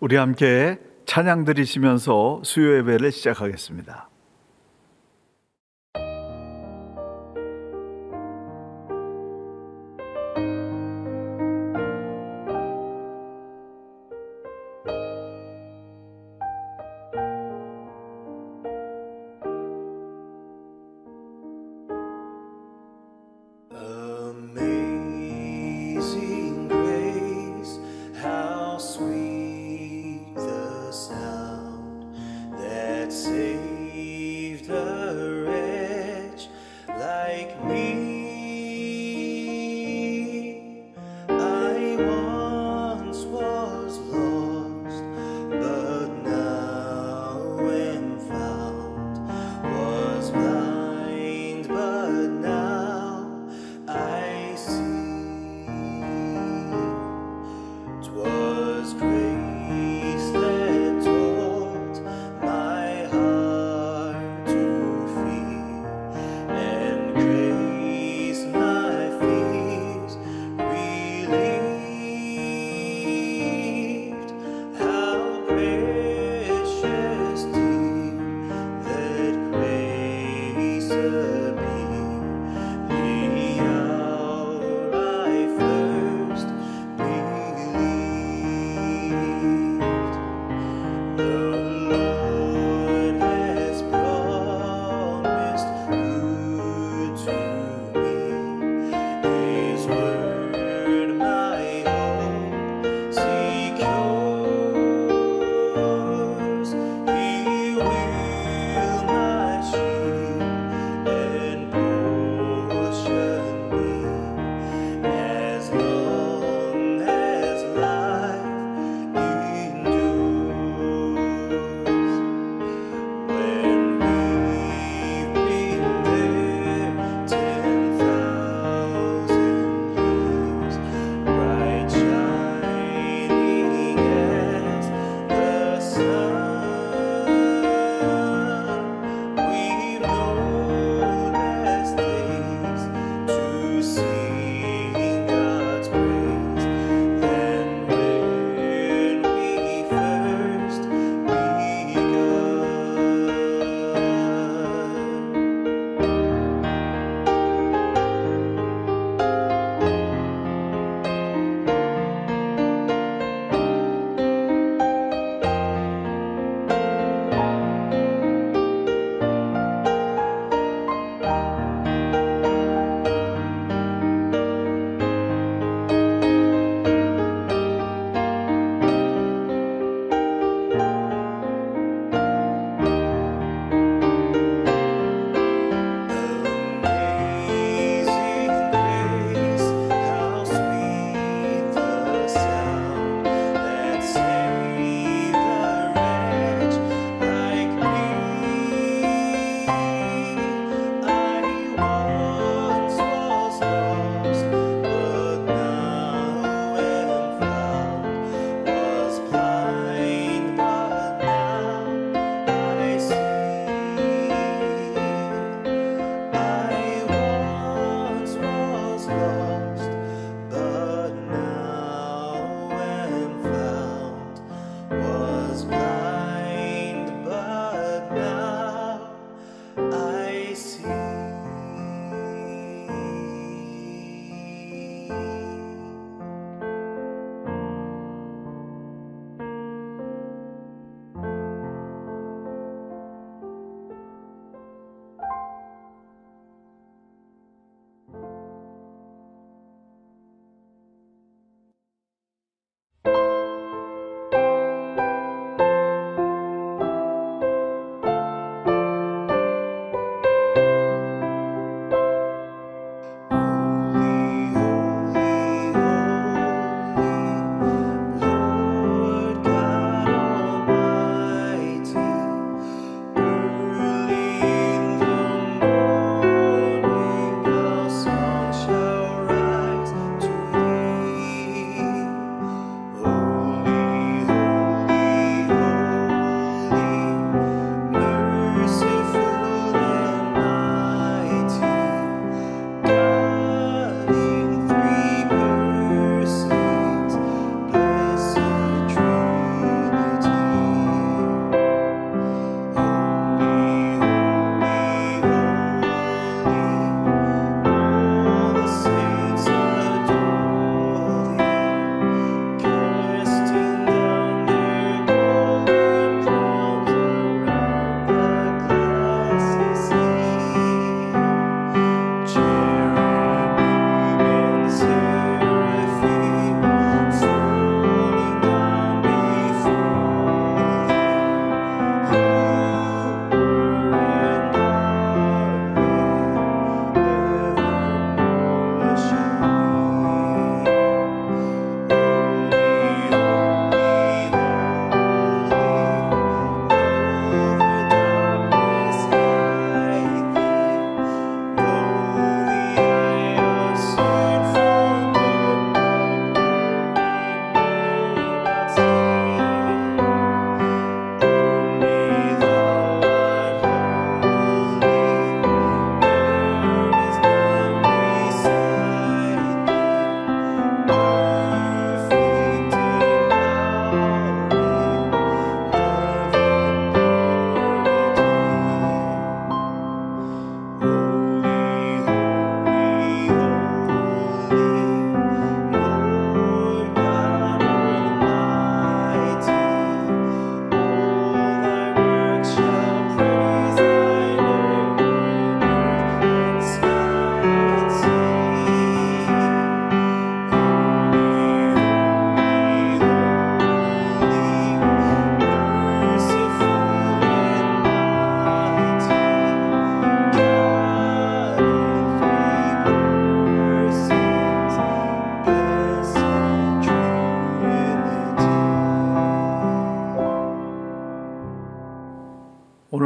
우리 함께 찬양 드리시면서 수요 예배를 시작하겠습니다.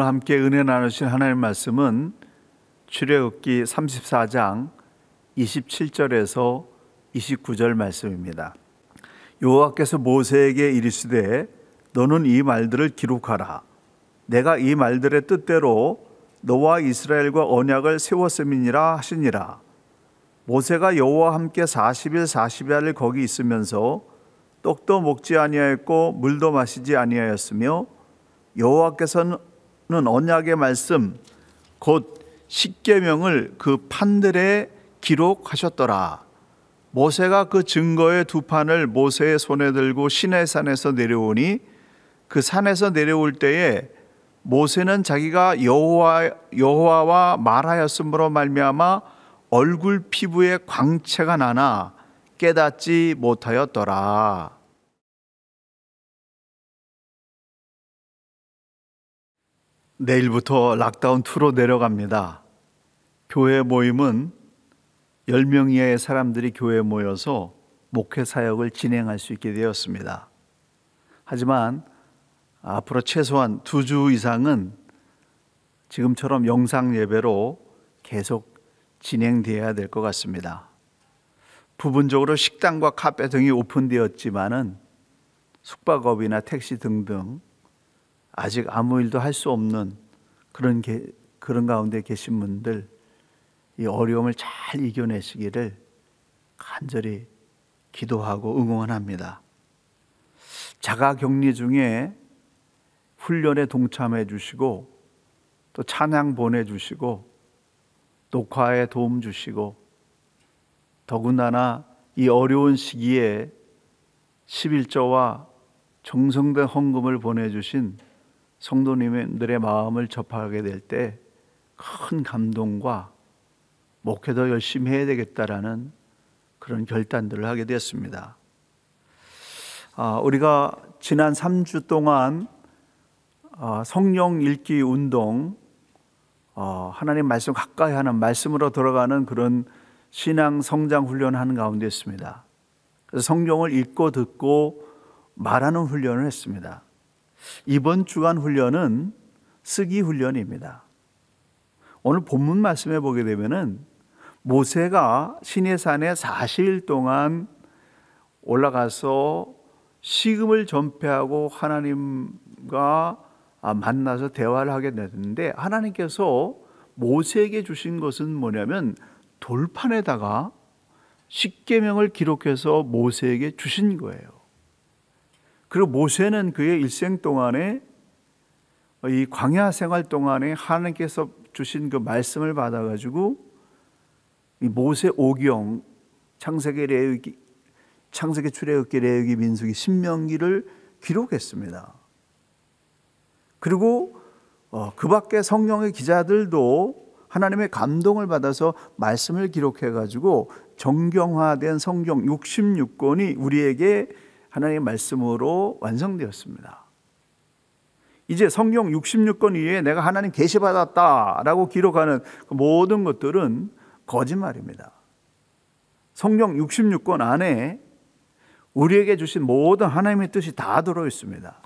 오늘 함께 은혜 나누신 하나님 말씀은 출애굽기 34장 27절에서 29절 말씀입니다. 여호와께서 모세에게 이르시되 너는 이 말들을 기록하라. 내가 이 말들의 뜻대로 너와 이스라엘과 언약을 세웠음이니라 하시니라. 모세가 여호와와 함께 40일 40야를 거기 있으면서 떡도 먹지 아니하였고 물도 마시지 아니하였으며 여호와께서는 언약의 말씀 곧 십계명을 그 판들에 기록하셨더라. 모세가 그 증거의 두 판을 모세의 손에 들고 시내산에서 내려오니 그 산에서 내려올 때에 모세는 자기가 여호와와 말하였으므로 말미암아 얼굴 피부에 광채가 나나 깨닫지 못하였더라. 내일부터 락다운 2로 내려갑니다. 교회 모임은 10명 이하의 사람들이 교회에 모여서 목회 사역을 진행할 수 있게 되었습니다. 하지만 앞으로 최소한 2주 이상은 지금처럼 영상 예배로 계속 진행되어야 될 것 같습니다. 부분적으로 식당과 카페 등이 오픈되었지만은 숙박업이나 택시 등등 아직 아무 일도 할 수 없는 그런 가운데 계신 분들, 이 어려움을 잘 이겨내시기를 간절히 기도하고 응원합니다. 자가격리 중에 훈련에 동참해 주시고 또 찬양 보내주시고 녹화에 도움 주시고 더군다나 이 어려운 시기에 11조와 정성된 헌금을 보내주신 성도님들의 마음을 접하게 될 때 큰 감동과 목회도 열심히 해야 되겠다라는 그런 결단들을 하게 되었습니다. 우리가 지난 3주 동안 성령 읽기 운동, 하나님 말씀 가까이 하는 말씀으로 들어가는 그런 신앙 성장 훈련하는 가운데 있습니다. 그래서 성경을 읽고 듣고 말하는 훈련을 했습니다. 이번 주간 훈련은 쓰기 훈련입니다. 오늘 본문 말씀에 보게 되면은 모세가 시내산에 40일 동안 올라가서 식음을 전폐하고 하나님과 만나서 대화를 하게 됐는데, 하나님께서 모세에게 주신 것은 뭐냐면 돌판에다가 십계명을 기록해서 모세에게 주신 거예요. 그리고 모세는 그의 일생 동안에 이 광야 생활 동안에 하나님께서 주신 그 말씀을 받아가지고 이 모세 오경, 창세기, 레위기, 창세기, 출애굽기, 레위기, 민수기, 신명기를 기록했습니다. 그리고 그 밖에 성경의 기자들도 하나님의 감동을 받아서 말씀을 기록해가지고 정경화된 성경 66권이 우리에게 하나님의 말씀으로 완성되었습니다. 이제 성경 66권 위에 내가 하나님 계시받았다라고 기록하는 그 모든 것들은 거짓말입니다. 성경 66권 안에 우리에게 주신 모든 하나님의 뜻이 다 들어있습니다.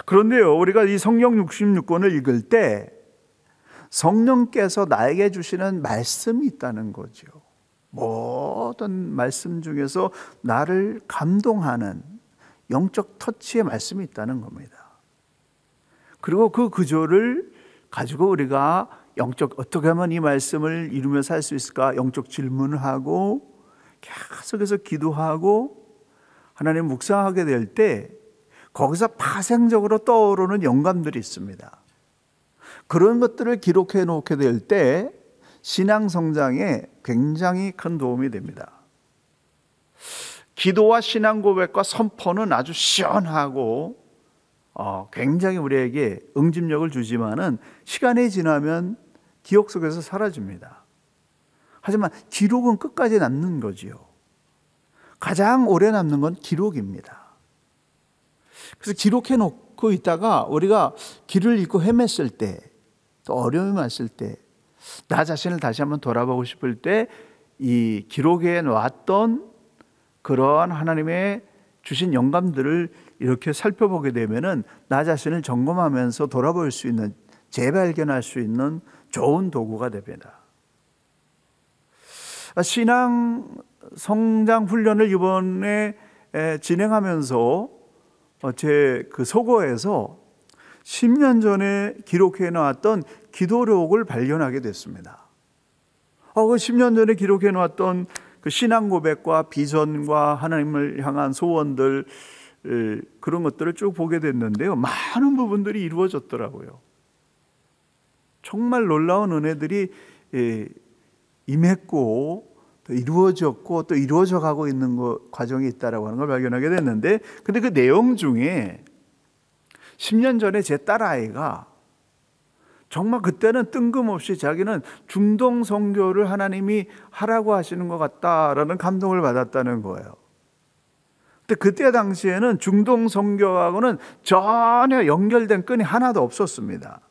그런데요, 우리가 이 성경 66권을 읽을 때 성령께서 나에게 주시는 말씀이 있다는 거죠. 모든 말씀 중에서 나를 감동하는 영적 터치의 말씀이 있다는 겁니다. 그리고 그 구조를 가지고 우리가 어떻게 하면 이 말씀을 이루며 살 수 있을까? 영적 질문을 하고 계속해서 기도하고 하나님 묵상하게 될 때 거기서 파생적으로 떠오르는 영감들이 있습니다. 그런 것들을 기록해 놓게 될 때 신앙 성장에 굉장히 큰 도움이 됩니다. 기도와 신앙 고백과 선포는 아주 시원하고 굉장히 우리에게 응집력을 주지만은 시간이 지나면 기억 속에서 사라집니다. 하지만 기록은 끝까지 남는 거지요. 가장 오래 남는 건 기록입니다. 그래서 기록해 놓고 있다가 우리가 길을 잃고 헤맸을 때, 또 어려움이 왔을 때, 나 자신을 다시 한번 돌아보고 싶을 때 이 기록해 놨던 그러한 하나님의 주신 영감들을 이렇게 살펴보게 되면은 나 자신을 점검하면서 돌아볼 수 있는, 재발견할 수 있는 좋은 도구가 됩니다. 신앙 성장 훈련을 이번에 진행하면서 제 그 서고에서 10년 전에 기록해 놨던 기도록을 발견하게 됐습니다. 그 10년 전에 기록해 놨던 그 신앙 고백과 비전과 하나님을 향한 소원들, 그런 것들을 쭉 보게 됐는데요, 많은 부분들이 이루어졌더라고요. 정말 놀라운 은혜들이 임했고 또 이루어졌고 또 이루어져 가고 있는 과정이 있다라고 하는 걸 발견하게 됐는데, 근데 그 내용 중에 10년 전에 제 딸아이가 정말 그때는 뜬금없이 자기는 중동 선교를 하나님이 하라고 하시는 것 같다라는 감동을 받았다는 거예요. 근데 그때 당시에는 중동 선교하고는 전혀 연결된 끈이 하나도 없었습니다.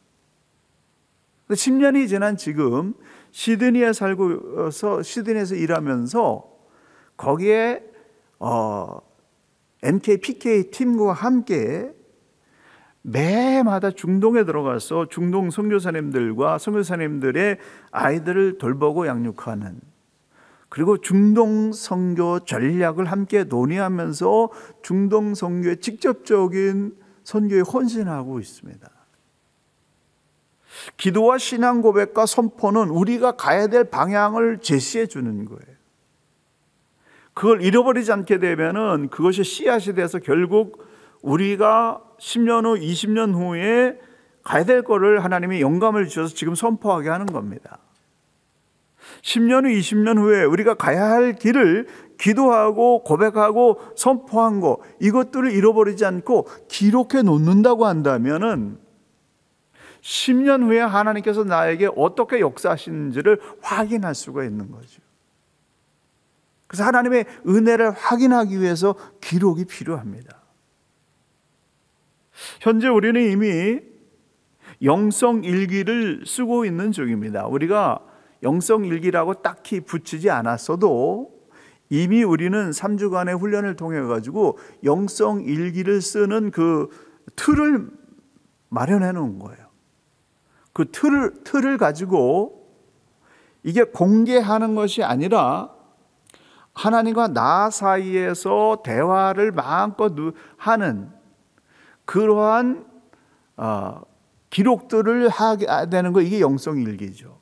10년이 지난 지금 시드니에 살고서 시드니에서 일하면서 거기에 NK PK 팀과 함께 매마다 중동에 들어가서 중동 선교사님들과 선교사님들의 아이들을 돌보고 양육하는, 그리고 중동 선교 전략을 함께 논의하면서 중동 선교의 직접적인 선교에 헌신하고 있습니다. 기도와 신앙 고백과 선포는 우리가 가야 될 방향을 제시해 주는 거예요. 그걸 잃어버리지 않게 되면은 그것이 씨앗이 돼서 결국 우리가 10년 후, 20년 후에 가야 될 거를 하나님이 영감을 주셔서 지금 선포하게 하는 겁니다. 10년 후, 20년 후에 우리가 가야 할 길을 기도하고 고백하고 선포한 거, 이것들을 잃어버리지 않고 기록해 놓는다고 한다면은 10년 후에 하나님께서 나에게 어떻게 역사하시는지를 확인할 수가 있는 거죠. 그래서 하나님의 은혜를 확인하기 위해서 기록이 필요합니다. 현재 우리는 이미 영성일기를 쓰고 있는 중입니다. 우리가 영성일기라고 딱히 붙이지 않았어도 이미 우리는 3주간의 훈련을 통해 가지고 영성일기를 쓰는 그 틀을 마련해 놓은 거예요. 그 틀을 가지고 이게 공개하는 것이 아니라 하나님과 나 사이에서 대화를 마음껏 하는 그러한 기록들을 하게 되는 거, 이게 영성일기죠.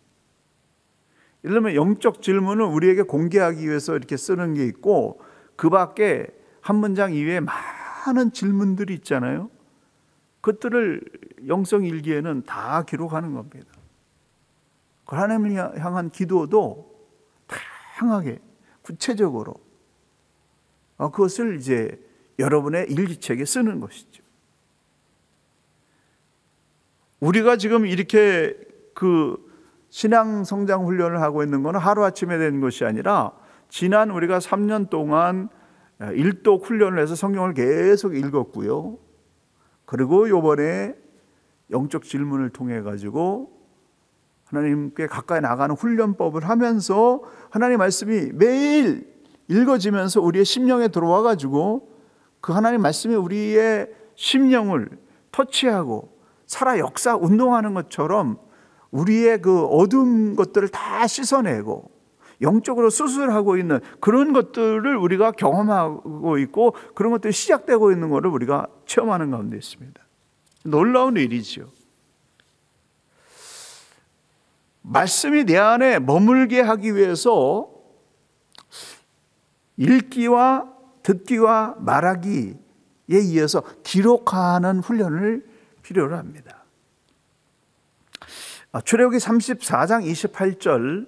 예를 들면 영적 질문은 우리에게 공개하기 위해서 이렇게 쓰는 게 있고, 그 밖에 한 문장 이외에 많은 질문들이 있잖아요. 그것들을 영성일기에는 다 기록하는 겁니다. 하나님을 향한 기도도 다양하게 구체적으로 그것을 이제 여러분의 일기책에 쓰는 것이죠. 우리가 지금 이렇게 그 신앙 성장 훈련을 하고 있는 것은 하루아침에 된 것이 아니라 지난 우리가 3년 동안 일독 훈련을 해서 성경을 계속 읽었고요. 그리고 이번에 영적 질문을 통해 가지고 하나님께 가까이 나가는 훈련법을 하면서 하나님 말씀이 매일 읽어지면서 우리의 심령에 들어와 가지고 그 하나님 말씀이 우리의 심령을 터치하고 살아 역사 운동하는 것처럼 우리의 그 어두운 것들을 다 씻어내고 영적으로 수술하고 있는 그런 것들을 우리가 경험하고 있고, 그런 것들이 시작되고 있는 것을 우리가 체험하는 가운데 있습니다. 놀라운 일이죠. 말씀이 내 안에 머물게 하기 위해서 읽기와 듣기와 말하기에 의해서 기록하는 훈련을 필요로 합니다. 출애굽기 34장 28절,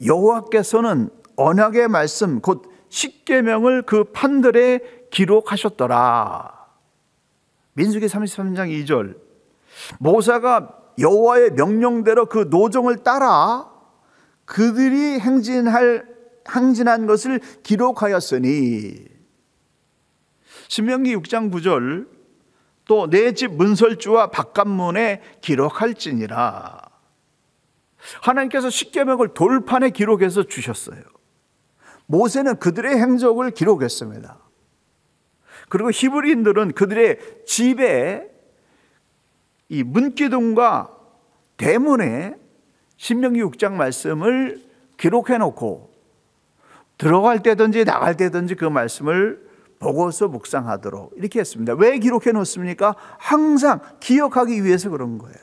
여호와께서는 언약의 말씀 곧 십계명을 그 판들에 기록하셨더라. 민수기 33장 2절, 모세가 여호와의 명령대로 그 노정을 따라 그들이 행진한 것을 기록하였으니. 신명기 6장 9절, 또 내 집 문설주와 바깥문에 기록할지니라. 하나님께서 십계명을 돌판에 기록해서 주셨어요. 모세는 그들의 행적을 기록했습니다. 그리고 히브리인들은 그들의 집에 이 문기둥과 대문에 신명기 6장 말씀을 기록해 놓고 들어갈 때든지 나갈 때든지 그 말씀을 보고서 묵상하도록 이렇게 했습니다. 왜 기록해 놓습니까? 항상 기억하기 위해서 그런 거예요.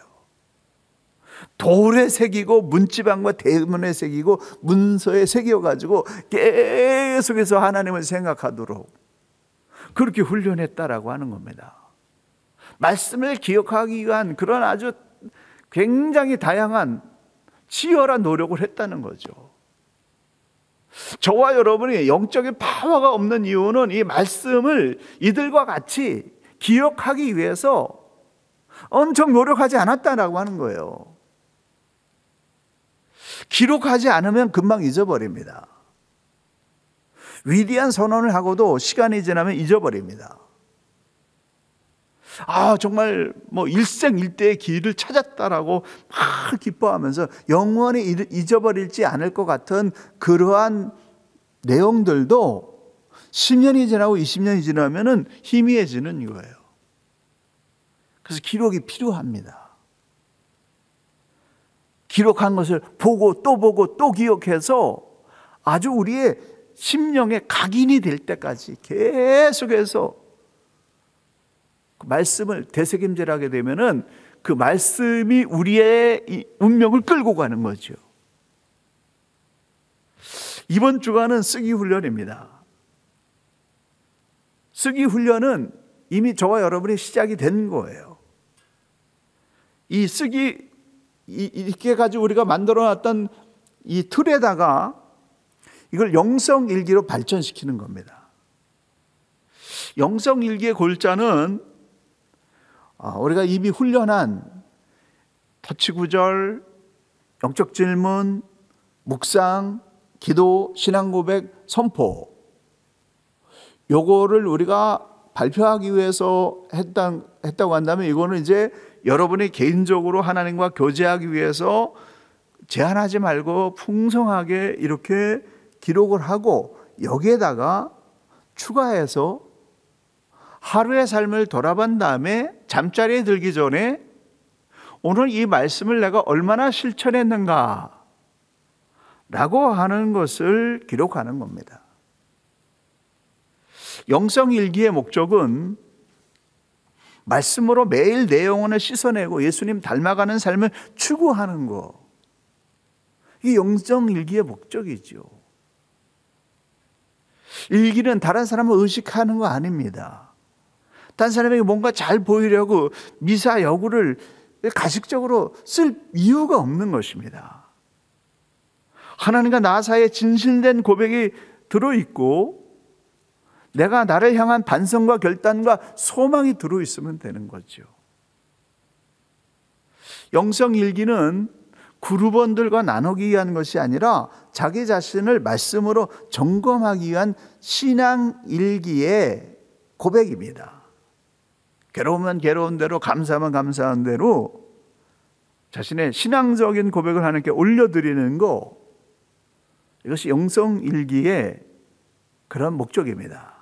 돌에 새기고 문지방과 대문에 새기고 문서에 새겨가지고 계속해서 하나님을 생각하도록 그렇게 훈련했다라고 하는 겁니다. 말씀을 기억하기 위한 그런 아주 굉장히 다양한 치열한 노력을 했다는 거죠. 저와 여러분이 영적인 파워가 없는 이유는 이 말씀을 이들과 같이 기억하기 위해서 엄청 노력하지 않았다라고 하는 거예요. 기록하지 않으면 금방 잊어버립니다. 위대한 선언을 하고도 시간이 지나면 잊어버립니다. 정말 일생일대의 길을 찾았다라고 막 기뻐하면서 영원히 잊어버리지 않을 것 같은 그러한 내용들도 10년이 지나고 20년이 지나면은 희미해지는 거예요. 그래서 기록이 필요합니다. 기록한 것을 보고 또 기억해서 아주 우리의 심령의 각인이 될 때까지 계속해서 말씀을 되새김질하게 되면은 그 말씀이 우리의 운명을 끌고 가는 거죠. 이번 주간은 쓰기 훈련입니다. 쓰기 훈련은 이미 저와 여러분이 시작이 된 거예요. 이 쓰기 이렇게 가지고 우리가 만들어 놨던 이 틀에다가 이걸 영성일기로 발전시키는 겁니다. 영성일기의 골자는 우리가 이미 훈련한 터치구절, 영적 질문, 묵상, 기도, 신앙고백, 선포 요거를 우리가 발표하기 위해서 했다고 한다면 이거는 이제 여러분이 개인적으로 하나님과 교제하기 위해서 제한하지 말고 풍성하게 이렇게 기록을 하고 여기에다가 추가해서 하루의 삶을 돌아본 다음에 잠자리에 들기 전에 오늘 이 말씀을 내가 얼마나 실천했는가 라고 하는 것을 기록하는 겁니다. 영성일기의 목적은 말씀으로 매일 내 영혼을 씻어내고 예수님 닮아가는 삶을 추구하는 것. 이게 영성일기의 목적이죠. 일기는 다른 사람을 의식하는 거 아닙니다. 다른 사람에게 뭔가 잘 보이려고 미사여구를 가식적으로 쓸 이유가 없는 것입니다. 하나님과 나 사이에 진실된 고백이 들어있고 내가 나를 향한 반성과 결단과 소망이 들어있으면 되는 거죠. 영성일기는 그룹원들과 나누기 위한 것이 아니라 자기 자신을 말씀으로 점검하기 위한 신앙일기의 고백입니다. 괴로우면 괴로운 대로, 감사하면 감사한 대로 자신의 신앙적인 고백을 하나님께 올려드리는 거, 이것이 영성일기의 그런 목적입니다.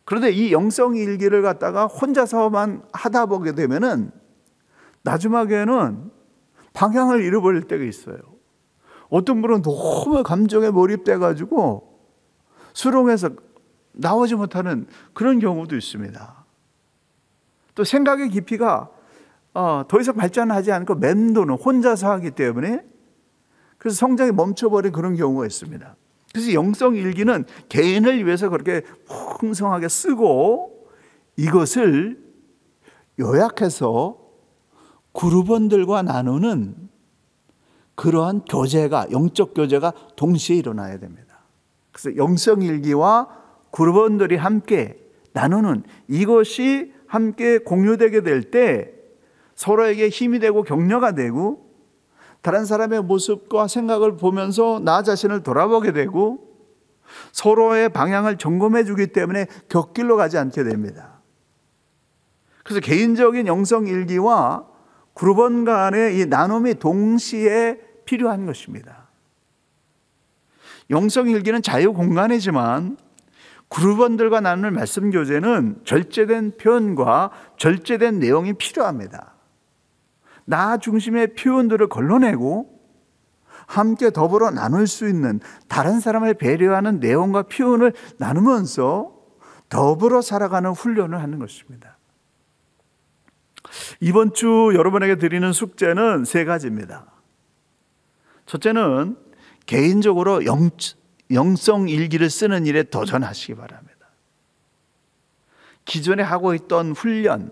그런데 이 영성일기를 갖다가 혼자서만 하다 보게 되면은 마지막에는 방향을 잃어버릴 때가 있어요. 어떤 분은 너무 감정에 몰입돼 가지고 수렁에서 나오지 못하는 그런 경우도 있습니다. 또 생각의 깊이가 더 이상 발전하지 않고 맴도는 혼자서 하기 때문에 그래서 성장이 멈춰버린 그런 경우가 있습니다. 그래서 영성일기는 개인을 위해서 그렇게 풍성하게 쓰고 이것을 요약해서 그룹원들과 나누는 그러한 교제가, 영적 교제가 동시에 일어나야 됩니다. 그래서 영성일기와 그룹원들이 함께 나누는 이것이 함께 공유되게 될 때 서로에게 힘이 되고 격려가 되고 다른 사람의 모습과 생각을 보면서 나 자신을 돌아보게 되고 서로의 방향을 점검해 주기 때문에 곁길로 가지 않게 됩니다. 그래서 개인적인 영성일기와 그룹원 간의 이 나눔이 동시에 필요한 것입니다. 영성일기는 자유 공간이지만 그룹원들과 나눌 말씀 교제는 절제된 표현과 절제된 내용이 필요합니다. 나 중심의 표현들을 걸러내고 함께 더불어 나눌 수 있는, 다른 사람을 배려하는 내용과 표현을 나누면서 더불어 살아가는 훈련을 하는 것입니다. 이번 주 여러분에게 드리는 숙제는 3가지입니다. 첫째는 개인적으로 영성 일기를 쓰는 일에 도전하시기 바랍니다. 기존에 하고 있던 훈련,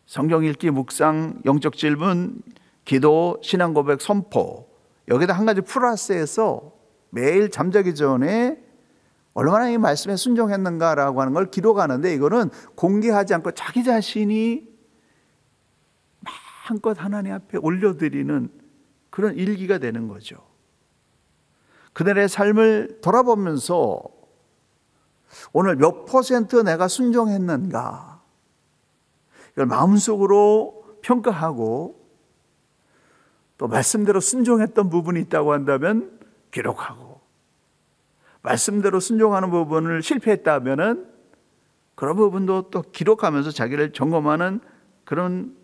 성경 읽기, 묵상, 영적 질문, 기도, 신앙 고백, 선포, 여기다 한 가지 플러스해서 매일 잠자기 전에 얼마나 이 말씀에 순종했는가라고 하는 걸 기록하는데, 이거는 공개하지 않고 자기 자신이 마음껏 하나님 앞에 올려드리는 그런 일기가 되는 거죠. 그들의 삶을 돌아보면서 오늘 몇 % 내가 순종했는가, 이걸 마음속으로 평가하고, 또 말씀대로 순종했던 부분이 있다고 한다면 기록하고, 말씀대로 순종하는 부분을 실패했다면 그런 부분도 또 기록하면서 자기를 점검하는 그런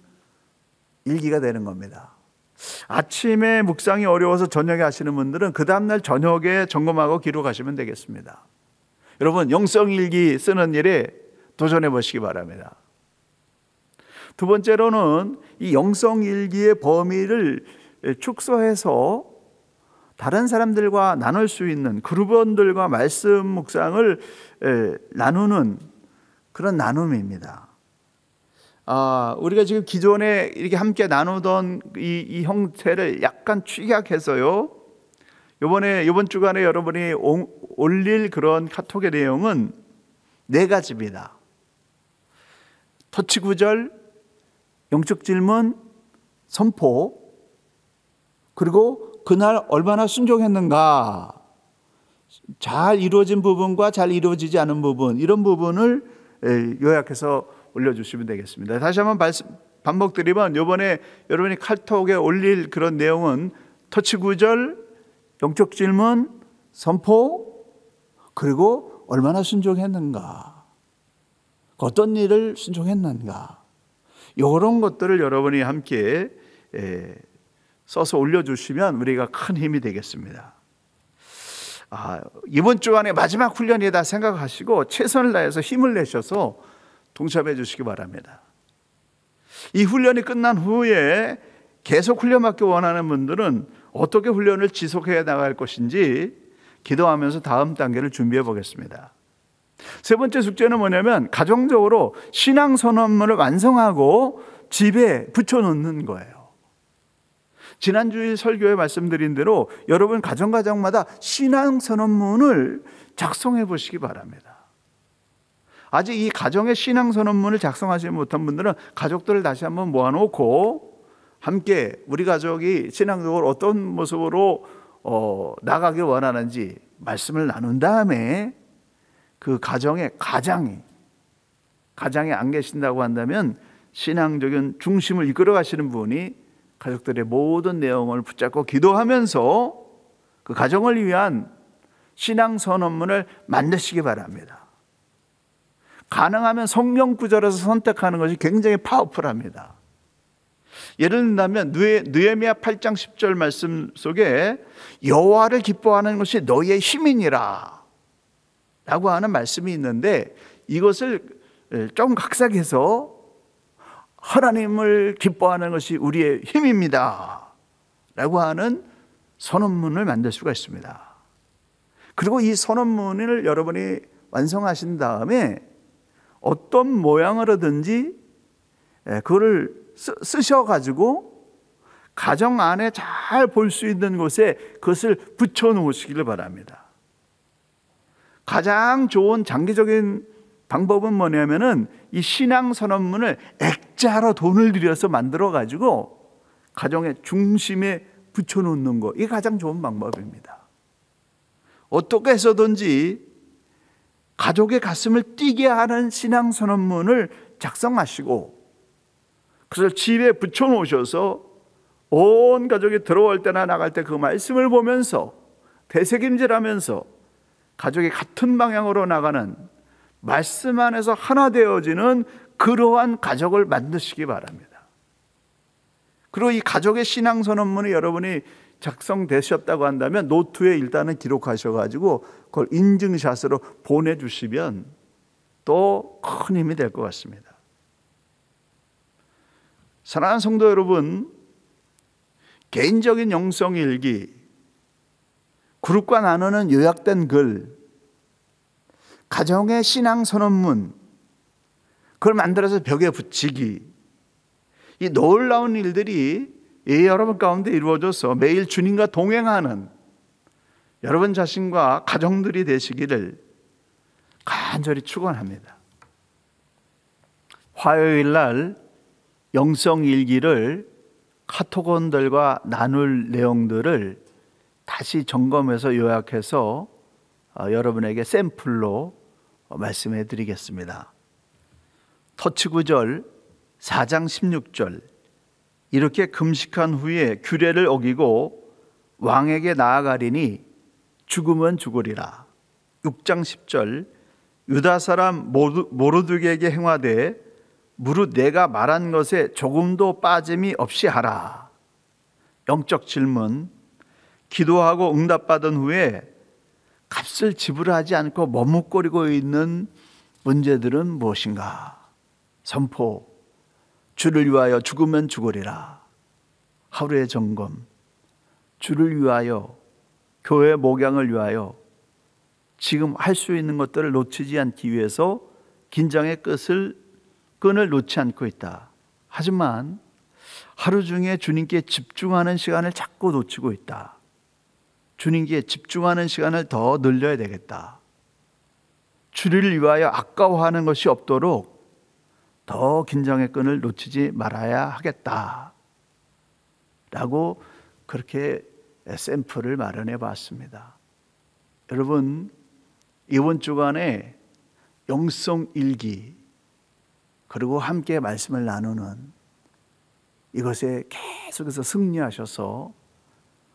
일기가 되는 겁니다. 아침에 묵상이 어려워서 저녁에 하시는 분들은 그 다음날 저녁에 점검하고 기록하시면 되겠습니다. 여러분, 영성일기 쓰는 일에 도전해 보시기 바랍니다. 두 번째로는 이 영성일기의 범위를 축소해서 다른 사람들과 나눌 수 있는, 그룹원들과 말씀 묵상을 나누는 그런 나눔입니다. 우리가 지금 기존에 이렇게 함께 나누던 이 형태를 약간 축약해서요, 이번 주간에 여러분이 올릴 그런 카톡의 내용은 4가지입니다. 터치 구절, 영적 질문, 선포, 그리고 그날 얼마나 순종했는가, 잘 이루어진 부분과 잘 이루어지지 않은 부분, 이런 부분을 요약해서 올려주시면 되겠습니다. 다시 한번 반복드리면, 이번에 여러분이 카톡에 올릴 그런 내용은 터치 구절, 영적 질문, 선포, 그리고 얼마나 순종했는가, 어떤 일을 순종했는가, 이런 것들을 여러분이 함께 써서 올려주시면 우리가 큰 힘이 되겠습니다. 이번 주간의 마지막 훈련이다 생각하시고 최선을 다해서 힘을 내셔서 동참해 주시기 바랍니다. 이 훈련이 끝난 후에 계속 훈련받기 원하는 분들은 어떻게 훈련을 지속해 나갈 것인지 기도하면서 다음 단계를 준비해 보겠습니다. 3번째 숙제는 뭐냐면, 가정적으로 신앙선언문을 완성하고 집에 붙여놓는 거예요. 지난주일 설교에 말씀드린 대로 여러분 가정마다 신앙선언문을 작성해 보시기 바랍니다. 아직 이 가정의 신앙선언문을 작성하지 못한 분들은 가족들을 다시 한번 모아놓고 함께 우리 가족이 신앙적으로 어떤 모습으로 나가길 원하는지 말씀을 나눈 다음에, 그 가정에 가장이 안 계신다고 한다면 신앙적인 중심을 이끌어 가시는 분이 가족들의 모든 내용을 붙잡고 기도하면서 그 가정을 위한 신앙선언문을 만드시기 바랍니다. 가능하면 성경 구절에서 선택하는 것이 굉장히 파워풀합니다. 예를 든다면 느헤미야 8장 10절 말씀 속에 여호와를 기뻐하는 것이 너희의 힘이니라 라고 하는 말씀이 있는데, 이것을 좀 각색해서 하나님을 기뻐하는 것이 우리의 힘입니다 라고 하는 선언문을 만들 수가 있습니다. 그리고 이 선언문을 여러분이 완성하신 다음에 어떤 모양으로든지 그거를 쓰셔가지고 가정 안에 잘 볼 수 있는 곳에 그것을 붙여 놓으시기를 바랍니다. 가장 좋은 장기적인 방법은 뭐냐면은 이 신앙선언문을 액자로 돈을 들여서 만들어가지고 가정의 중심에 붙여놓는 거, 이게 가장 좋은 방법입니다. 어떻게 해서든지 가족의 가슴을 뛰게 하는 신앙선언문을 작성하시고 그것을 집에 붙여놓으셔서 온 가족이 들어올 때나 나갈 때 그 말씀을 보면서 되새김질하면서 가족이 같은 방향으로 나가는 말씀 안에서 하나 되어지는 그러한 가족을 만드시기 바랍니다. 그리고 이 가족의 신앙선언문이 여러분이 작성되셨다고 한다면 노트에 일단은 기록하셔가지고 그걸 인증샷으로 보내주시면 또 큰 힘이 될 것 같습니다. 사랑하는 성도 여러분, 개인적인 영성일기, 그룹과 나누는 요약된 글, 가정의 신앙선언문, 그걸 만들어서 벽에 붙이기, 이 놀라운 일들이 여러분 가운데 이루어져서 매일 주님과 동행하는 여러분 자신과 가정들이 되시기를 간절히 축원합니다. 화요일 날 영성일기를 카톡원들과 나눌 내용들을 다시 점검해서 요약해서 여러분에게 샘플로 말씀해 드리겠습니다. 터치구절 4장 16절, 이렇게 금식한 후에 규례를 어기고 왕에게 나아가리니 죽으면 죽으리라. 6장 10절, 유다 사람 모르드게에게 행하되 무릇 내가 말한 것에 조금도 빠짐이 없이 하라. 영적 질문, 기도하고 응답받은 후에 값을 지불하지 않고 머뭇거리고 있는 문제들은 무엇인가? 선포, 주를 위하여 죽으면 죽으리라. 하루의 점검, 주를 위하여, 교회 목양을 위하여 지금 할 수 있는 것들을 놓치지 않기 위해서 긴장의 끈을 놓지 않고 있다. 하지만 하루 중에 주님께 집중하는 시간을 자꾸 놓치고 있다. 주님께 집중하는 시간을 더 늘려야 되겠다. 주를 위하여 아까워하는 것이 없도록 더 긴장의 끈을 놓치지 말아야 하겠다. 라고 그렇게 샘플을 마련해 봤습니다. 여러분, 이번 주간에 영성일기, 그리고 함께 말씀을 나누는 이것에 계속해서 승리하셔서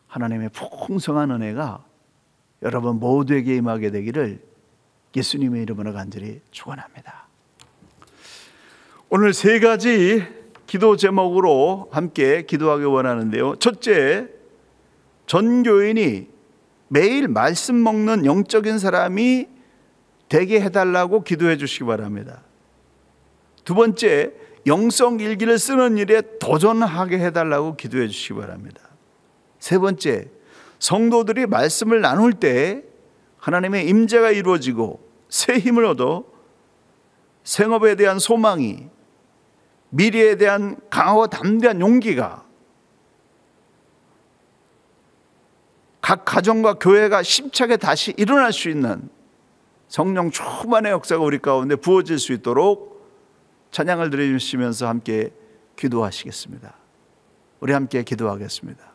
하나님의 풍성한 은혜가 여러분 모두에게 임하게 되기를 예수님의 이름으로 간절히 축원합니다. 오늘 세 가지 기도 제목으로 함께 기도하기 원하는데요. 첫째, 전 교인이 매일 말씀 먹는 영적인 사람이 되게 해달라고 기도해 주시기 바랍니다. 두 번째, 영성일기를 쓰는 일에 도전하게 해달라고 기도해 주시기 바랍니다. 세 번째, 성도들이 말씀을 나눌 때 하나님의 임재가 이루어지고 새 힘을 얻어 생업에 대한 소망이, 미래에 대한 강하고 담대한 용기가, 각 가정과 교회가 힘차게 다시 일어날 수 있는 성령 충만의 역사가 우리 가운데 부어질 수 있도록 찬양을 드리시면서 함께 기도하시겠습니다. 우리 함께 기도하겠습니다.